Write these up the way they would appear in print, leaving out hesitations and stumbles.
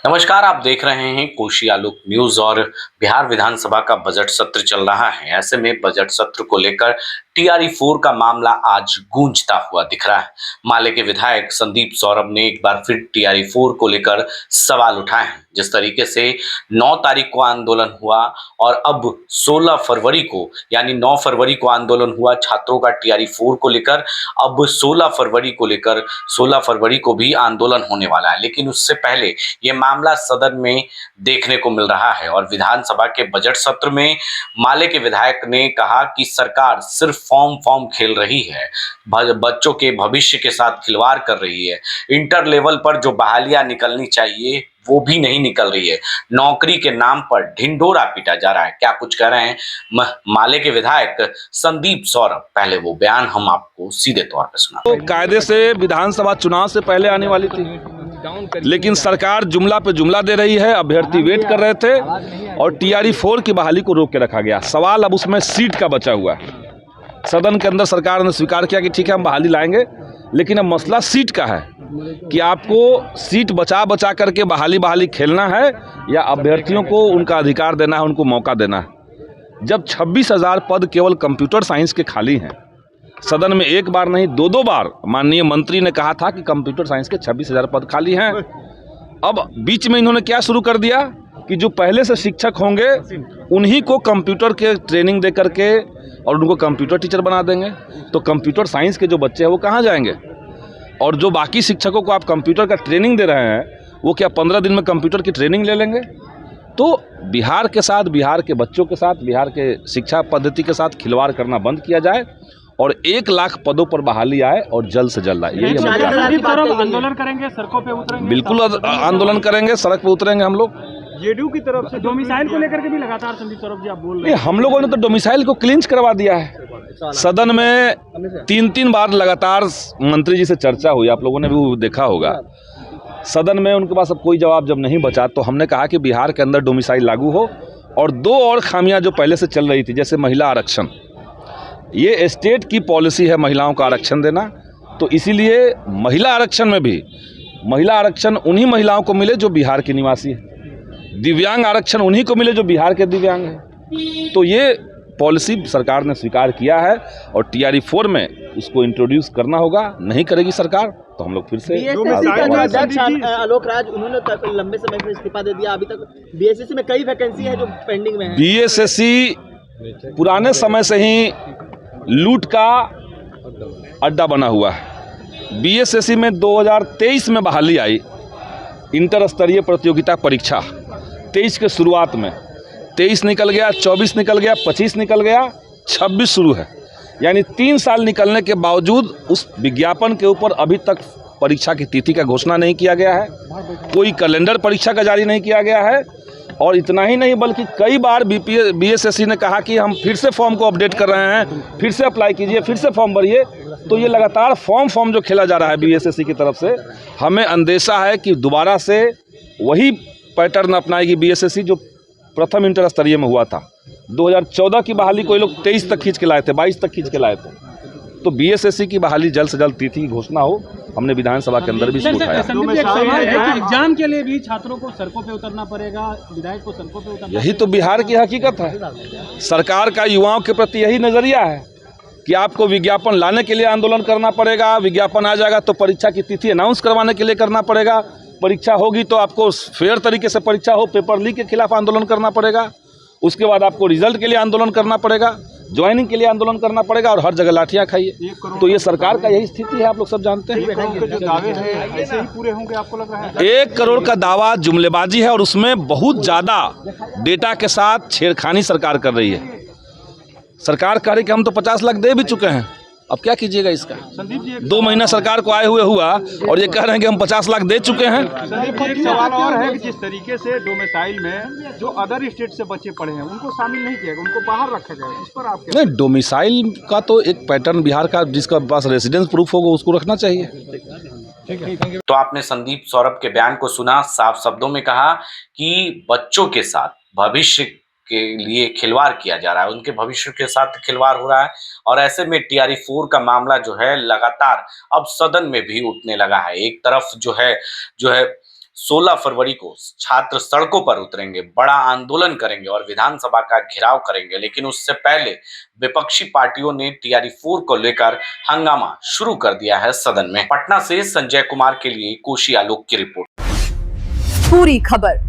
नमस्कार, आप देख रहे हैं कोशी आलोक न्यूज और बिहार विधानसभा का बजट सत्र चल रहा है। ऐसे में बजट सत्र को लेकर टीआरई 4 का मामला आज गूंजता हुआ दिख रहा है। माले के विधायक संदीप सौरभ ने एक बार फिर टीआरई 4 को लेकर सवाल उठाए हैं। जिस तरीके से 9 तारीख को आंदोलन हुआ और अब 16 फरवरी को यानी 9 फरवरी को आंदोलन हुआ छात्रों का टीआरई 4 को लेकर, अब 16 फरवरी को लेकर 16 फरवरी को भी आंदोलन होने वाला है। लेकिन उससे पहले ये मामला सदन में देखने को मिल रहा है और विधानसभा के बजट सत्र में माले के विधायक ने कहा कि सरकार सिर्फ फॉर्म खेल रही है, बच्चों के भविष्य के साथ खिलवाड़ कर रही है। इंटर लेवल पर जो बहालियां निकलनी चाहिए वो भी नहीं निकल रही है। नौकरी के नाम पर ढिंढोरा पीटा जा रहा है। क्या कुछ कह रहे हैं माले के विधायक संदीप सौरभ, पहले वो बयान हम आपको सीधे तौर पर सुना। तो कायदे से विधानसभा चुनाव से पहले आने वाली थी, लेकिन सरकार जुमला पे जुमला दे रही है। अभ्यर्थी वेट कर रहे थे और टीआरई 4 की बहाली को रोक के रखा गया। सवाल अब उसमें सीट का बचा हुआ है। सदन के अंदर सरकार ने स्वीकार किया कि ठीक है हम बहाली लाएंगे, लेकिन अब मसला सीट का है कि आपको सीट बचा बचा करके बहाली खेलना है या अभ्यर्थियों को उनका अधिकार देना है, उनको मौका देना है। जब 26,000 पद केवल कंप्यूटर साइंस के खाली हैं, सदन में एक बार नहीं दो बार माननीय मंत्री ने कहा था कि कंप्यूटर साइंस के 26,000 पद खाली हैं। अब बीच में इन्होंने क्या शुरू कर दिया कि जो पहले से शिक्षक होंगे उन्हीं को कंप्यूटर के ट्रेनिंग दे करके और उनको कंप्यूटर टीचर बना देंगे। तो कंप्यूटर साइंस के जो बच्चे हैं वो कहाँ जाएंगे? और जो बाकी शिक्षकों को आप कंप्यूटर का ट्रेनिंग दे रहे हैं वो क्या 15 दिन में कंप्यूटर की ट्रेनिंग ले लेंगे? तो बिहार के साथ, बिहार के बच्चों के साथ, बिहार के शिक्षा पद्धति के साथ खिलवाड़ करना बंद किया जाए और 1 लाख पदों पर बहाली आए और जल्द से जल्द आए। यही हम आंदोलन करेंगे, सड़कों पे उतरेंगे। बिल्कुल आंदोलन करेंगे, सड़क पे उतरेंगे हम लोग। जेडीयू की तरफ से डोमिसाइल को लेकर के भी लगातार संदीप सौरभ जी आप बोल रहे हैं। हम लोगों ने तो डोमिसाइल को क्लिंच करवा दिया है। सदन में 3 बार लगातार मंत्री जी से चर्चा हुई, आप लोगों ने भी देखा होगा। सदन में उनके पास अब कोई जवाब जब नहीं बचा तो हमने कहा कि बिहार के अंदर डोमिसाइल लागू हो और 2 और खामियां जो पहले से चल रही थी, जैसे महिला आरक्षण, ये स्टेट की पॉलिसी है महिलाओं का आरक्षण देना, तो इसीलिए महिला आरक्षण में भी महिला आरक्षण उन्हीं महिलाओं को मिले जो बिहार के निवासी हैं, दिव्यांग आरक्षण उन्हीं को मिले जो बिहार के दिव्यांग हैं। तो ये पॉलिसी सरकार ने स्वीकार किया है और टीआरई 4 में उसको इंट्रोड्यूस करना होगा। नहीं करेगी सरकार तो हम लोग फिर से आलोक राज, उन्होंने लंबे समय से इस्तीफा दे दिया। अभी तक बीएसएससी में कई वैकेंसी है जो पेंडिंग में है। बीएसएससी पुराने समय से ही लूट का अड्डा बना हुआ है। बीएसएससी में 2023 में बहाली आई, इंटर स्तरीय प्रतियोगिता परीक्षा 23 के शुरुआत में, 23 निकल गया, 24 निकल गया, 25 निकल गया, 26 शुरू है। यानी 3 साल निकलने के बावजूद उस विज्ञापन के ऊपर अभी तक परीक्षा की तिथि का घोषणा नहीं किया गया है, कोई कैलेंडर परीक्षा का जारी नहीं किया गया है। और इतना ही नहीं बल्कि कई बार बीएसएससी ने कहा कि हम फिर से फॉर्म को अपडेट कर रहे हैं, फिर से अप्लाई कीजिए, फिर से फॉर्म भरिए। तो ये लगातार फॉर्म जो खेला जा रहा है बीएसएससी की तरफ से, हमें अंदेशा है कि दोबारा से वही पैटर्न अपनाएगी बीएसएससी जो प्रथम इंटर स्तरीय में हुआ था। 2014 की बहाली को ये लोग 23 तक खींच के लाए थे, 22 तक खींच के लाए थे। तो बीएसएससी की बहाली जल्द से जल्द तिथि की घोषणा हो। हमने विधानसभा के अंदर भी इसको उठाया। एग्जाम के लिए भी छात्रों को सड़कों पे उतरना पड़ेगा, विधायक को सड़कों पे उतरना। यही तो बिहार की हकीकत है। सरकार का युवाओं के प्रति यही नजरिया है कि आपको विज्ञापन लाने के लिए आंदोलन करना पड़ेगा, विज्ञापन आ जाएगा तो परीक्षा की तिथि अनाउंस करवाने के लिए करना पड़ेगा, परीक्षा होगी तो आपको फेयर तरीके से परीक्षा हो, पेपर लीक के खिलाफ आंदोलन करना पड़ेगा, उसके बाद आपको रिजल्ट के लिए आंदोलन करना पड़ेगा, ज्वाइनिंग के लिए आंदोलन करना पड़ेगा और हर जगह लाठियां खाइए। तो ये सरकार का यही स्थिति है, आप लोग सब जानते हैं। 1 करोड़ के जो दावे हैं ऐसे ही पूरे होंगे आपको लग रहा है? 1 करोड़ का दावा जुमलेबाजी है और उसमें बहुत ज़्यादा डेटा के साथ छेड़खानी सरकार कर रही है। सरकार कह रही कि हम तो 50 लाख दे भी चुके हैं, अब क्या कीजिएगा इसका? संदीप जी, 2 महीना सरकार को आए हुए हुआ और ये कह रहे हैं कि हम 50 लाख दे चुके हैं। संदीप जी, एक सवाल और है कि जिस तरीके से डोमिसाइल में जो अदर स्टेट से बच्चे पढ़े हैं उनको शामिल नहीं किया गया, उनको बाहर रखा गया, इस पर आप क्या? नहीं, डोमिसाइल का तो एक पैटर्न बिहार का, जिसका पास रेसिडेंस प्रूफ होगा उसको रखना चाहिए। तो आपने संदीप सौरभ के बयान को सुना। साफ शब्दों में कहा कि बच्चों के साथ भविष्य के लिए खिलवाड़ किया जा रहा है, उनके भविष्य के साथ खिलवाड़ हो रहा है। और ऐसे में टीआरई 4 का मामला जो है लगातार अब सदन में भी उठने लगा है। एक तरफ जो है 16 फरवरी को छात्र सड़कों पर उतरेंगे, बड़ा आंदोलन करेंगे और विधानसभा का घेराव करेंगे। लेकिन उससे पहले विपक्षी पार्टियों ने टीआरई 4 को लेकर हंगामा शुरू कर दिया है सदन में। पटना से संजय कुमार के लिए कोशी आलोक की रिपोर्ट। पूरी खबर,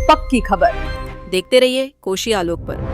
पक्की खबर, देखते रहिए कोशी आलोक पर।